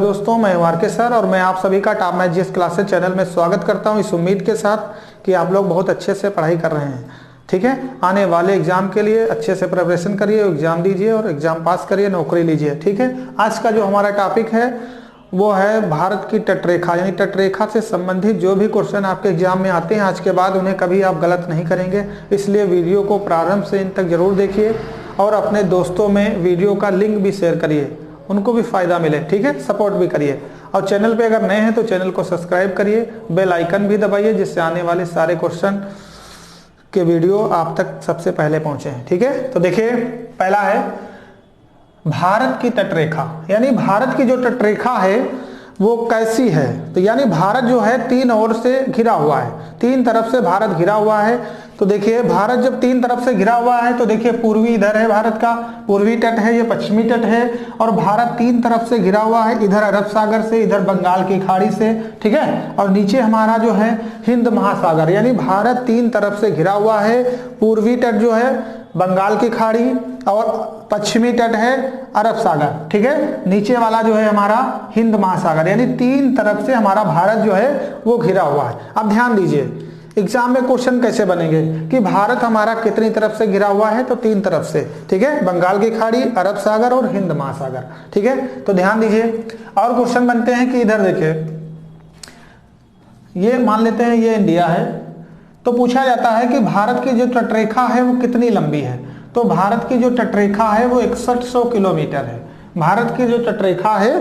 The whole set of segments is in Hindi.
दोस्तों, मैं आर के सर और मैं आप सभी का top math GS classes channel में स्वागत करता हूं, इस उम्मीद के साथ कि आप लोग बहुत अच्छे से पढ़ाई कर रहे हैं। ठीक है, आने वाले एग्जाम के लिए अच्छे से प्रिपरेशन करिए, एग्जाम दीजिए और एग्जाम पास करिए, नौकरी लीजिए। ठीक है, आज का जो हमारा टॉपिक है वो है भारत की तटरेखा, यानी तटरेखा से संबंधित जो भी क्वेश्चन आपके एग्जाम में आते हैं आज के बाद उन्हें कभी आप गलत नहीं करेंगे। इसलिए वीडियो को प्रारंभ से इन तक जरूर देखिए और अपने दोस्तों में वीडियो का लिंक भी शेयर करिए, उनको भी फायदा मिले। ठीक है, सपोर्ट भी करिए और चैनल पे अगर नए हैं तो चैनल को सब्सक्राइब करिए, बेल आइकन भी दबाइए जिससे आने वाले सारे क्वेश्चन के वीडियो आप तक सबसे पहले पहुंचे हैं। ठीक है, तो देखिए पहला है भारत की तटरेखा, यानी भारत की जो तटरेखा है वो कैसी है। तो यानी भारत जो है तीन ओर से घिरा हुआ है, तीन तरफ से भारत घिरा हुआ है। तो देखिए भारत जब तीन तरफ से घिरा हुआ है तो देखिए पूर्वी इधर है, भारत का पूर्वी तट है, ये पश्चिमी तट है और भारत तीन तरफ से घिरा हुआ है, इधर अरब सागर से, इधर बंगाल की खाड़ी से। ठीक है, और नीचे हमारा जो है हिंद महासागर, यानी भारत तीन तरफ से घिरा हुआ है। पूर्वी तट जो है बंगाल की खाड़ी और पश्चिमी तट है अरब सागर। ठीक है, नीचे वाला जो है हमारा हिंद महासागर, यानी तीन तरफ से हमारा भारत जो है वो घिरा हुआ है। अब ध्यान दीजिए एग्जाम में क्वेश्चन कैसे बनेंगे कि भारत हमारा कितनी तरफ से घिरा हुआ है, तो तीन तरफ से। ठीक है, बंगाल की खाड़ी, अरब सागर और हिंद महासागर। ठीक है, तो ध्यान दीजिए और क्वेश्चन बनते हैं कि इधर देखिए ये मान लेते हैं ये इंडिया है, तो पूछा जाता है कि भारत की जो तटरेखा है वो कितनी लंबी है। तो भारत की जो तटरेखा है वो 6100 किलोमीटर है। भारत की जो तटरेखा है,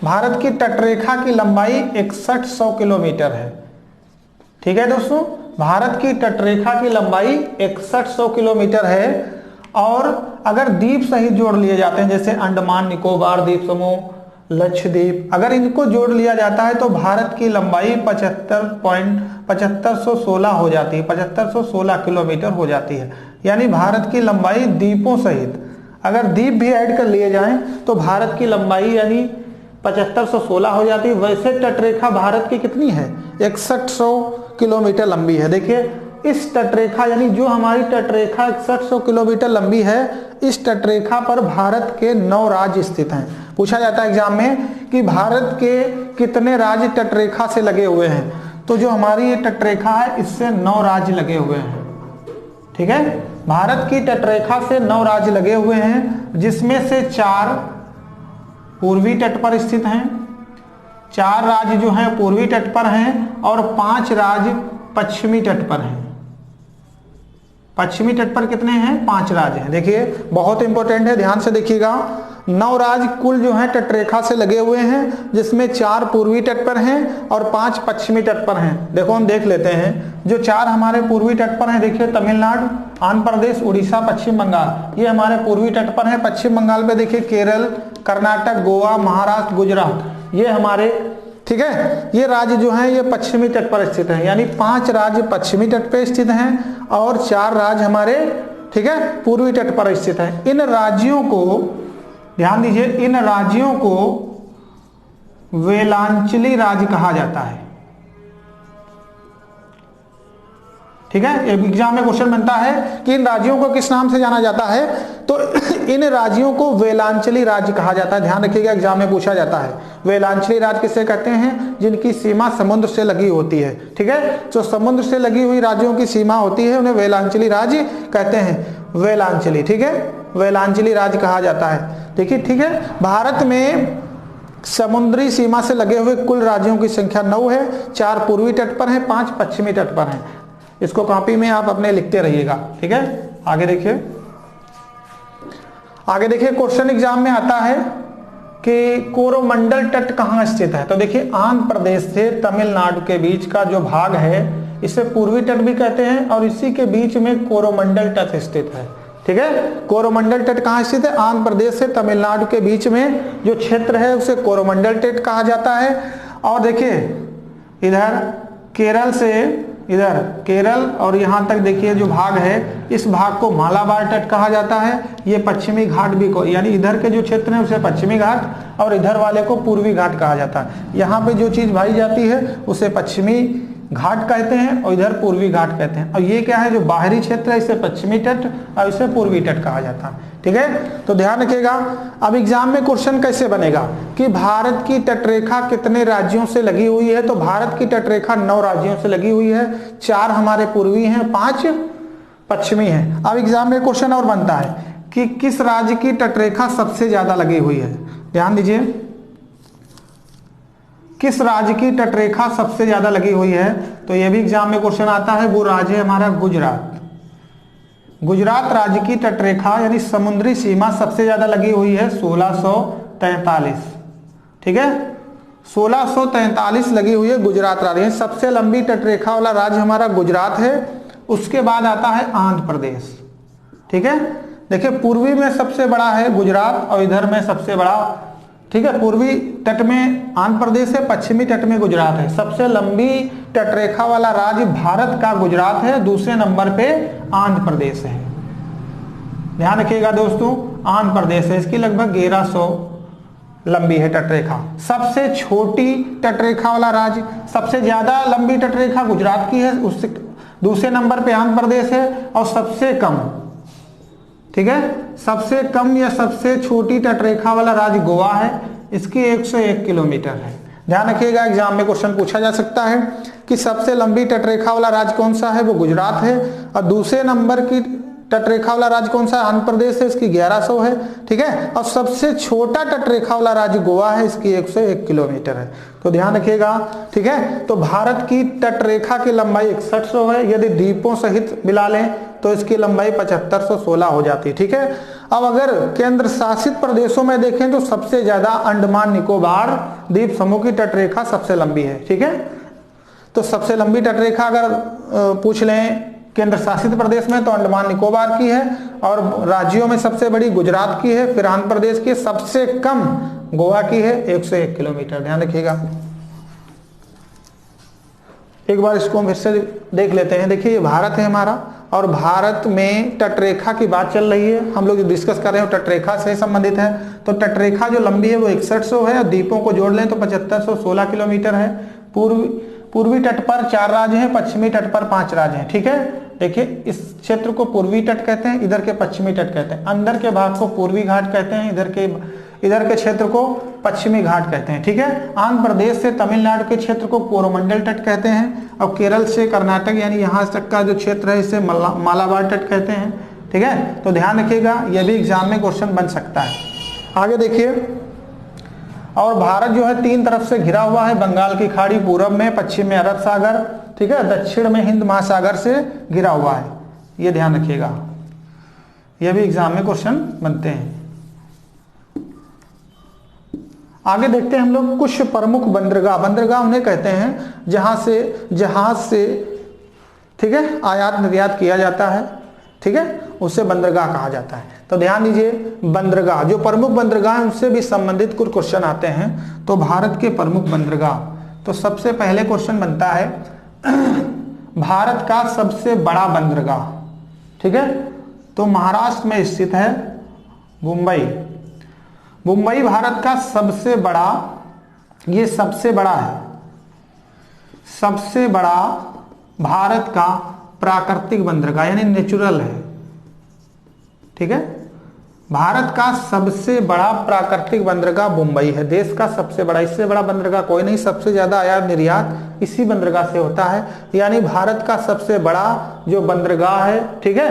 भारत की तटरेखा की लंबाई 6100 किलोमीटर है। ठीक है दोस्तों, भारत की तटरेखा की लंबाई 6100 किलोमीटर है और अगर द्वीप सहित जोड़ लिए जाते हैं जैसे अंडमान निकोबार द्वीप समूह, लक्षद्वीप, अगर इनको जोड़ लिया जाता है तो भारत की लंबाई 7516 हो जाती है, 7516 किलोमीटर हो जाती है। यानी भारत की लंबाई द्वीपों सहित अगर द्वीप भी ऐड कर लिए जाएं तो भारत की लंबाई यानी 7516 हो जाती है। वैसे तटरेखा भारत की कितनी है, 6100 किलोमीटर लंबी है। देखिए इस तटरेखा यानी जो हमारी तटरेखा 6100 किलोमीटर लंबी है, इस तटरेखा पर भारत के 9 राज्य स्थित हैं। पूछा जाता है एग्जाम में कि भारत के कितने राज्य तटरेखा से लगे हुए हैं, तो जो हमारी ये तटरेखा है इससे 9 राज्य लगे हुए हैं। ठीक है, भारत की तटरेखा से 9 राज्य लगे हुए हैं, जिसमें से 4 पूर्वी तट पर स्थित हैं, 4 राज्य जो हैं पूर्वी तट पर हैं और 5 राज्य पश्चिमी तट पर हैं। पश्चिमी तट पर कितने हैं, 5 राज्य हैं। देखिए बहुत इंपॉर्टेंट है, ध्यान से देखिएगा। 9 राज्य कुल जो है तटरेखा से लगे हुए हैं, जिसमें 4 पूर्वी तट पर हैं और 5 पश्चिमी तट पर हैं। देखो हम देख लेते हैं, जो 4 हमारे पूर्वी तट पर हैं, देखिए तमिलनाडु, आंध्र प्रदेश, उड़ीसा, पश्चिम बंगाल, ये हमारे पूर्वी तट पर हैं। पश्चिम बंगाल पे देखिए केरल, कर्नाटक, गोवा, महाराष्ट्र, गुजरात, ये हमारे, ठीक है, ये राज्य जो हैं ये पश्चिमी तट पर स्थित हैं। यानी 5 राज्य पश्चिमी तट पर स्थित हैं और 4 राज्य हमारे, ठीक है, पूर्वी तट पर स्थित हैं। इन राज्यों को ध्यान दीजिए, इन राज्यों को वेलांचली राज्य कहा जाता है। ठीक है, एग्जाम में क्वेश्चन बनता है कि इन राज्यों को किस नाम से जाना जाता है, तो इन राज्यों को वेलांचली राज्य कहा जाता है। ध्यान रखिएगा, एग्जाम में पूछा जाता है वेलांचली राज्य किसे कहते हैं, जिनकी सीमा समुद्र से लगी होती है। ठीक है, जो समुद्र से लगी हुई राज्यों की सीमा होती है उन्हें वेलांचली राज्य कहते हैं। वेलांचली, ठीक है, वेलांचली राज्य कहा जाता है। देखिए ठीक है, भारत में समुद्री सीमा से लगे हुए कुल राज्यों की संख्या 9 है, 4 पूर्वी तट पर हैं, 5 पश्चिमी तट पर हैं। इसको कॉपी में आप अपने लिखते रहिएगा। ठीक है, आगे देखिए, आगे देखिए क्वेश्चन एग्जाम में आता है कि कोरोमंडल तट कहाँ स्थित है। तो देखिए आंध्र प्रदेश से तमिलनाडु के बीच का जो भाग है इसे पूर्वी तट भी कहते हैं और इसी के बीच में कोरोमंडल तट स्थित है। ठीक है, कोरोमंडल तट कहाँ स्थित है, आंध्र प्रदेश से तमिलनाडु के बीच में जो क्षेत्र है उसे कोरोमंडल तट कहा जाता है। और देखिए इधर केरल से, इधर केरल और यहाँ तक देखिए जो भाग है इस भाग को मालाबार तट कहा जाता है। ये पश्चिमी घाट भी को, यानी इधर के जो क्षेत्र है उसे पश्चिमी घाट और इधर वाले को पूर्वी घाट कहा जाता है। यहाँ पे जो चीज भाई जाती है उसे पश्चिमी घाट कहते हैं और इधर पूर्वी घाट कहते हैं। और ये क्या है, जो बाहरी क्षेत्र है इसे पश्चिमी तट और इसे पूर्वी तट कहा जाता है। ठीक है, तो ध्यान रखिएगा। अब एग्जाम में क्वेश्चन कैसे बनेगा कि भारत की तटरेखा कितने राज्यों से लगी हुई है, तो भारत की तटरेखा 9 राज्यों से लगी हुई है, 4 हमारे पूर्वी हैं, 5 पश्चिमी हैं। अब एग्जाम में क्वेश्चन और बनता है कि किस राज्य की तटरेखा सबसे ज्यादा लगी हुई है। ध्यान दीजिए, किस राज्य की तटरेखा सबसे ज्यादा लगी हुई है, तो यह भी एग्जाम में क्वेश्चन आता है। वो राज्य है हमारा गुजरात। गुजरात राज्य की तटरेखा यानी समुद्री सीमा सबसे ज्यादा लगी हुई है 1643। ठीक है, 1643 लगी हुई है गुजरात राज्य। सबसे लंबी तटरेखा वाला राज्य हमारा गुजरात है। उसके बाद आता है आंध्र प्रदेश। ठीक है, देखिए पूर्वी में सबसे बड़ा है गुजरात और इधर में सबसे बड़ा, ठीक है, पूर्वी तट में आंध्र प्रदेश है, पश्चिमी तट में गुजरात है। सबसे लंबी तटरेखा वाला राज्य भारत का गुजरात है, दूसरे नंबर पे आंध्र प्रदेश है। ध्यान रखिएगा दोस्तों, आंध्र प्रदेश है, इसकी लगभग 1100 लंबी है तटरेखा। सबसे छोटी तटरेखा वाला राज्य, सबसे ज्यादा लंबी तटरेखा गुजरात की है, उससे दूसरे नंबर पे आंध्र प्रदेश है, और सबसे कम, ठीक है, सबसे कम या सबसे छोटी तटरेखा वाला राज्य गोवा है, इसकी 101 किलोमीटर है। ध्यान रखिएगा, एग्जाम में क्वेश्चन पूछा जा सकता है कि सबसे लंबी तटरेखा वाला राज्य कौन सा है, वो गुजरात है, और दूसरे नंबर की तटरेखा वाला राज्य कौन सा है, आंध्र प्रदेश है, इसकी 1100 है। ठीक है, और सबसे छोटा तटरेखा वाला राज्य गोवा है, इसकी 101 किलोमीटर है। तो ध्यान रखिएगा। ठीक है, तो भारत की तटरेखा की लंबाई 6100 है, यदि द्वीपों सहित मिला लें तो इसकी लंबाई 7516 हो जाती है। ठीक है, अब अगर केंद्र शासित प्रदेशों में देखें तो सबसे ज्यादा अंडमान निकोबार द्वीप समूह की तटरेखा सबसे लंबी है। ठीक है, तो सबसे लंबी तटरेखा अगर पूछ लें केंद्र शासित प्रदेश में तो अंडमान निकोबार की है, और राज्यों में सबसे बड़ी गुजरात की है, फिर आंध्र प्रदेश की, सबसे कम गोवा की है 101 किलोमीटर। ध्यान रखिएगा। एक बार इसको हम फिर से देख लेते हैं। देखिए, ये भारत है हमारा, और भारत में तटरेखा की बात चल रही है, हम लोग डिस्कस कर रहे हैं, तटरेखा से संबंधित है। तो तटरेखा जो लंबी है वो 6100 है, और द्वीपों को जोड़ लें तो 7516 किलोमीटर है। पूर्वी तट पर 4 राज्य हैं, पश्चिमी तट पर 5 राज्य हैं। ठीक है, देखिए इस क्षेत्र को पूर्वी तट कहते हैं, इधर के पश्चिमी तट कहते हैं, अंदर के भाग को पूर्वी घाट कहते हैं, इधर के क्षेत्र को पश्चिमी घाट कहते हैं। ठीक है, आंध्र प्रदेश से तमिलनाडु के क्षेत्र को कोरोमंडल तट कहते हैं, और केरल से कर्नाटक यानी यहाँ तक का जो क्षेत्र है इसे मालाबार तट कहते हैं। ठीक है, तो ध्यान रखिएगा, यह भी एग्जाम में क्वेश्चन बन सकता है। आगे देखिए, और भारत जो है 3 तरफ से घिरा हुआ है, बंगाल की खाड़ी पूरब में, पश्चिम में अरब सागर, ठीक है, दक्षिण में हिंद महासागर से घिरा हुआ है। ये ध्यान रखिएगा, यह भी एग्जाम में क्वेश्चन बनते हैं। आगे देखते हैं हम लोग कुछ प्रमुख बंदरगाह। बंदरगाह उन्हें कहते हैं जहां से जहाज से, ठीक है, आयात निर्यात किया जाता है। ठीक है, उसे बंदरगाह कहा जाता है। तो ध्यान दीजिए, बंदरगाह, जो प्रमुख बंदरगाह है उनसे भी संबंधित कुछ क्वेश्चन आते हैं। तो भारत के प्रमुख बंदरगाह, तो सबसे पहले क्वेश्चन बनता है भारत का सबसे बड़ा बंदरगाह। ठीक है, तो महाराष्ट्र में स्थित है मुंबई। मुंबई भारत का सबसे बड़ा, ये सबसे बड़ा है, सबसे बड़ा भारत का प्राकृतिक बंदरगाह यानी नेचुरल है। ठीक है, भारत का सबसे बड़ा प्राकृतिक बंदरगाह मुंबई है, देश का सबसे बड़ा, इससे बड़ा बंदरगाह कोई नहीं। सबसे ज्यादा आयात निर्यात इसी बंदरगाह से होता है, यानी भारत का सबसे बड़ा जो बंदरगाह है, ठीक है,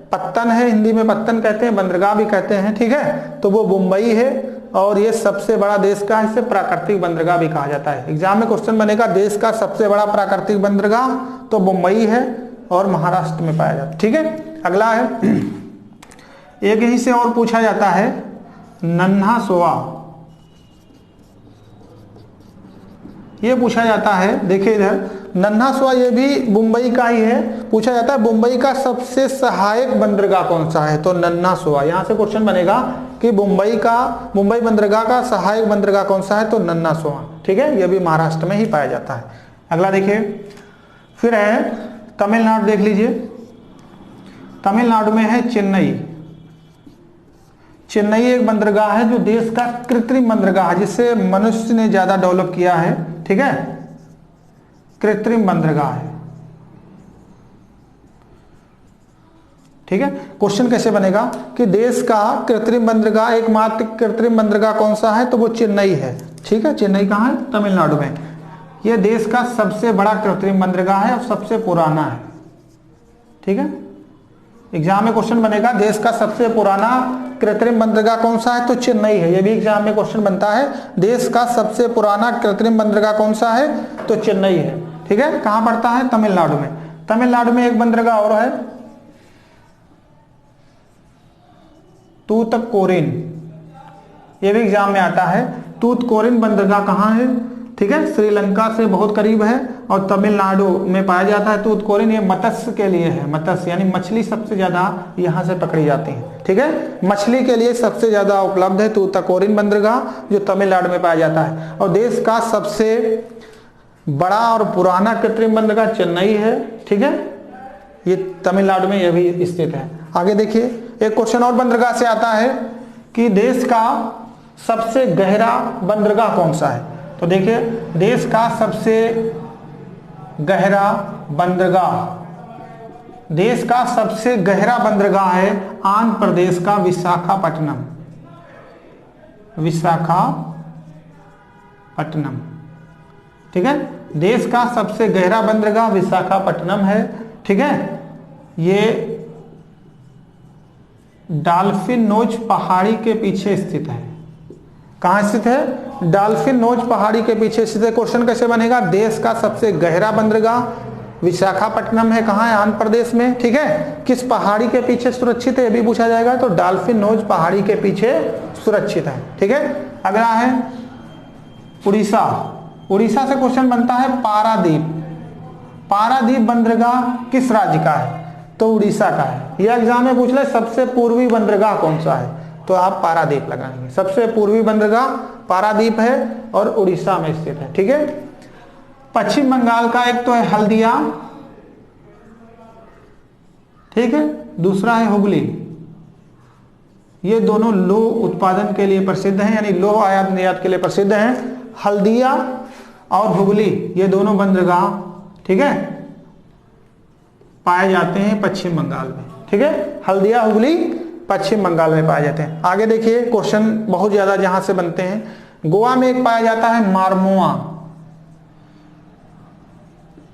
पत्तन है, हिंदी में पत्तन कहते हैं, बंदरगाह भी कहते हैं। ठीक है, तो वो मुंबई है, और ये सबसे बड़ा देश का, इसे प्राकृतिक बंदरगाह भी कहा जाता है। एग्जाम में क्वेश्चन बनेगा देश का सबसे बड़ा प्राकृतिक बंदरगाह, तो मुंबई है और महाराष्ट्र में पाया जाता है। ठीक है, अगला है, एक यहीं से और पूछा जाता है नन्हा सोआ। ये पूछा जाता है, देखिए इधर नन्हा सोआ, ये भी मुंबई का ही है। पूछा जाता है मुंबई का सबसे सहायक बंदरगाह कौन सा है, तो नन्हा सोआ। यहां से क्वेश्चन बनेगा कि मुंबई बंदरगाह का सहायक बंदरगाह कौन सा है, तो नन्हा सोआ। ठीक है, यह भी महाराष्ट्र में ही पाया जाता है। अगला देखिए, फिर है तमिलनाडु, देख लीजिए, तमिलनाडु में है चेन्नई। चेन्नई एक बंदरगाह है जो देश का कृत्रिम बंदरगाह है, जिसे मनुष्य ने ज्यादा डेवलप किया है। ठीक है, कृत्रिम बंदरगाह है। ठीक है, क्वेश्चन कैसे बनेगा कि देश का कृत्रिम बंदरगाह, एकमात्र कृत्रिम बंदरगाह कौन सा है, तो वो चेन्नई है। ठीक है, चेन्नई कहाँ है, तमिलनाडु में। यह देश का सबसे बड़ा कृत्रिम बंदरगाह है और सबसे पुराना है। ठीक है, एग्जाम में क्वेश्चन बनेगा देश का सबसे पुराना कृत्रिम बंदरगाह कौन सा है, तो चेन्नई है। यह भी एग्जाम में क्वेश्चन बनता है, देश का सबसे पुराना कृत्रिम बंदरगाह कौन सा है, तो चेन्नई है। ठीक है, कहां पड़ता है, तमिलनाडु में। तमिलनाडु में एक बंदरगाह और है, तूतकोरिन। यह भी एग्जाम में आता है। तूतकोरिन बंदरगाह कहां है, ठीक है, श्रीलंका से बहुत करीब है और तमिलनाडु में पाया जाता है। तूतकोरिन ये मत्स्य के लिए है, मत्स्य यानी मछली सबसे ज्यादा यहां से पकड़ी जाती है। ठीक है, मछली के लिए सबसे ज्यादा उपलब्ध है तूतकोरिन बंदरगाह, जो तमिलनाडु में पाया जाता है। और देश का सबसे बड़ा और पुराना कृत्रिम बंदरगाह चेन्नई है। ठीक है, ये तमिलनाडु में यह भी स्थित है। आगे देखिए, एक क्वेश्चन और बंदरगाह से आता है कि देश का सबसे गहरा बंदरगाह कौन सा है। तो देखिए, देश का सबसे गहरा बंदरगाह, देश का सबसे गहरा बंदरगाह है आंध्र प्रदेश का विशाखापट्टनम। विशाखापट्टनम, ठीक है, देश का सबसे गहरा बंदरगाह विशाखापट्टनम है। ठीक है, ये डॉल्फिन नोच पहाड़ी के पीछे स्थित है। कहां स्थित है, डॉल्फिन नोच पहाड़ी के पीछे स्थित है। क्वेश्चन कैसे बनेगा, देश का सबसे गहरा बंदरगाह विशाखापट्टनम है, कहां है, आंध्र प्रदेश में। ठीक है, किस पहाड़ी के पीछे सुरक्षित है, यह भी पूछा जाएगा, तो डॉल्फिन नोच पहाड़ी के पीछे सुरक्षित है। ठीक है, अगला है उड़ीसा। उड़ीसा से क्वेश्चन बनता है पारादीप। पारादीप बंदरगाह किस राज्य का है, तो उड़ीसा का है। यह एग्जाम में पूछ ले सबसे पूर्वी बंदरगाह कौन सा है, तो आप पारादीप लगाएंगे। सबसे पूर्वी बंदरगाह पारादीप है और उड़ीसा में स्थित है। ठीक है, पश्चिम बंगाल का एक तो है हल्दिया, ठीक है, दूसरा है हुगली। ये दोनों लौह उत्पादन के लिए प्रसिद्ध हैं, यानी लौह आयात निर्यात के लिए प्रसिद्ध हैं। हल्दिया और हुगली ये दोनों बंदरगाह, ठीक है, पाए जाते हैं पश्चिम बंगाल में। ठीक है, हल्दिया हुगली पश्चिम बंगाल में पाए जाते हैं। आगे देखिए, क्वेश्चन बहुत ज्यादा जहां से बनते हैं। गोवा में एक पाया जाता है मारमुआ।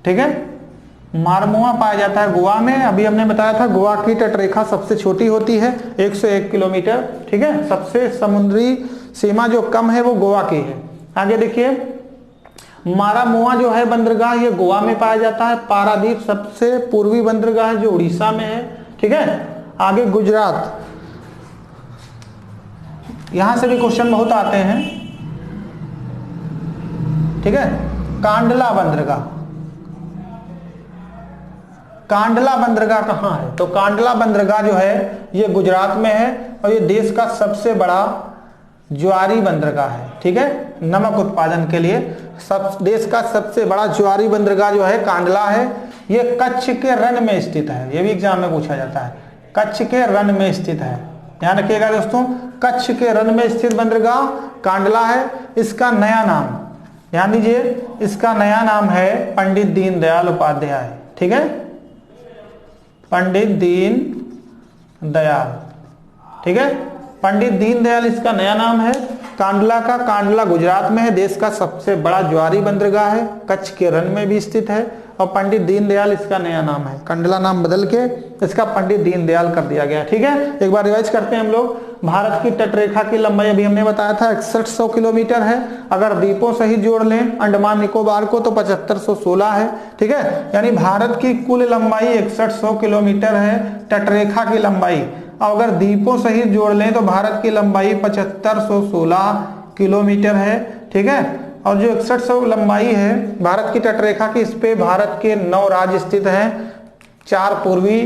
ठीक है, मारमुआ पाया जाता है गोवा में। अभी हमने बताया था गोवा की तटरेखा सबसे छोटी होती है, 101 किलोमीटर। ठीक है, सबसे समुद्री सीमा जो कम है वो गोवा की है। आगे देखिए, मारामुआ जो है बंदरगाह, ये गोवा में पाया जाता है। पारादीप सबसे पूर्वी बंदरगाह है जो उड़ीसा में है। ठीक है, आगे गुजरात, यहां से भी क्वेश्चन बहुत आते हैं। ठीक है, कांडला बंदरगाह। कांडला बंदरगाह कहां है, तो कांडला बंदरगाह जो है ये गुजरात में है और ये देश का सबसे बड़ा ज्वारी बंदरगाह है। ठीक है, नमक उत्पादन के लिए देश का सबसे बड़ा ज्वारी बंदरगाह जो है कांडला है। ये कच्छ के रण में स्थित है। ये भी एग्जाम में पूछा जाता है, कच्छ के रण में स्थित है। ध्यान रखिएगा दोस्तों, कच्छ के रण में स्थित बंदरगाह कांडला है। इसका नया नाम ध्यान दीजिए, इसका नया नाम है पंडित दीनदयाल उपाध्याय। ठीक है, पंडित दीनदयाल। ठीक है, पंडित दीनदयाल इसका नया नाम है। कांडला का, कांडला गुजरात में है, देश का सबसे बड़ा ज्वारी बंदरगाह है, कच्छ के रण में भी स्थित है और पंडित दीनदयाल इसका नया नाम है। कांडला नाम बदल के इसका पंडित दीनदयाल कर दिया गया। ठीक है, एक बार रिवाइज करते हैं हम लोग। भारत की तटरेखा की लंबाई अभी हमने बताया था 6100 किलोमीटर है। अगर द्वीपों सहित जोड़ लें अंडमान निकोबार को तो 7516 है। ठीक है, यानी भारत की कुल लंबाई 6100 किलोमीटर है तटरेखा की लंबाई। अगर द्वीपों सहित जोड़ लें तो भारत की लंबाई 7516 किलोमीटर है। ठीक है, और जो 6100 लंबाई है भारत की तटरेखा की, इस पे भारत के 9 राज्य स्थित हैं, 4 पूर्वी,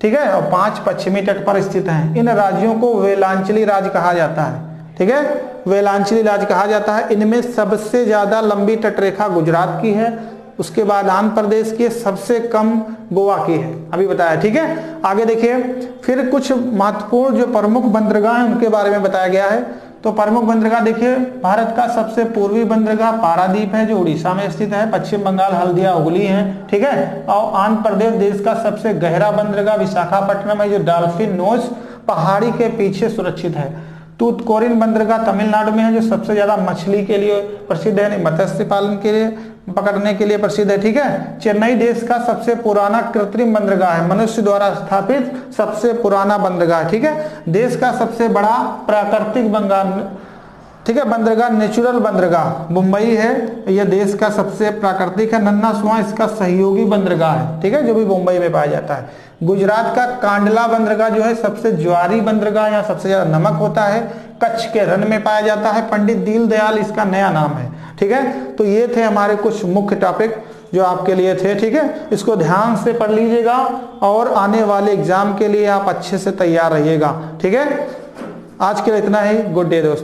ठीक है, और 5 पश्चिमी तट पर स्थित हैं। इन राज्यों को वेलांचली राज्य कहा जाता है। ठीक है, वेलांचली राज्य कहा जाता है। इनमें सबसे ज्यादा लंबी तटरेखा गुजरात की है, उसके बाद आंध्र प्रदेश की, सबसे कम गोवा की है, अभी बताया। ठीक है, आगे देखिए, फिर कुछ महत्वपूर्ण जो प्रमुख बंदरगाह हैं उनके बारे में बताया गया है। तो प्रमुख बंदरगाह देखिए, भारत का सबसे पूर्वी बंदरगाह पारादीप है जो उड़ीसा में स्थित है। पश्चिम बंगाल हल्दिया हुगली है, ठीक है। और आंध्र प्रदेश देश का सबसे गहरा बंदरगाह विशाखापट्टनम है जो डॉल्फिन नोज पहाड़ी के पीछे सुरक्षित है। तूतुकोरिन बंदरगाह तमिलनाडु में है जो सबसे ज्यादा मछली के लिए प्रसिद्ध है, मत्स्य पालन के लिए, पकड़ने के लिए प्रसिद्ध है, ठीक है। चेन्नई देश का सबसे पुराना कृत्रिम बंदरगाह है, मनुष्य द्वारा स्थापित सबसे पुराना बंदरगाह, ठीक है। देश का सबसे बड़ा प्राकृतिक बंदरगाह नेचुरल बंदरगाह मुंबई है, यह देश का सबसे प्राकृतिक है। नन्ना सुआ इसका सहयोगी बंदरगाह है, ठीक है, जो भी मुंबई में पाया जाता है। गुजरात का कांडला बंदरगाह जो है सबसे ज्वारी बंदरगाह, यहाँ सबसे ज्यादा नमक होता है, कच्छ के रण में पाया जाता है। पंडित दीनदयाल इसका नया नाम है, ठीक है। तो ये थे हमारे कुछ मुख्य टॉपिक जो आपके लिए थे, ठीक है। इसको ध्यान से पढ़ लीजिएगा और आने वाले एग्जाम के लिए आप अच्छे से तैयार रहिएगा, ठीक है। आज के लिए इतना ही। गुड डे दोस्तों।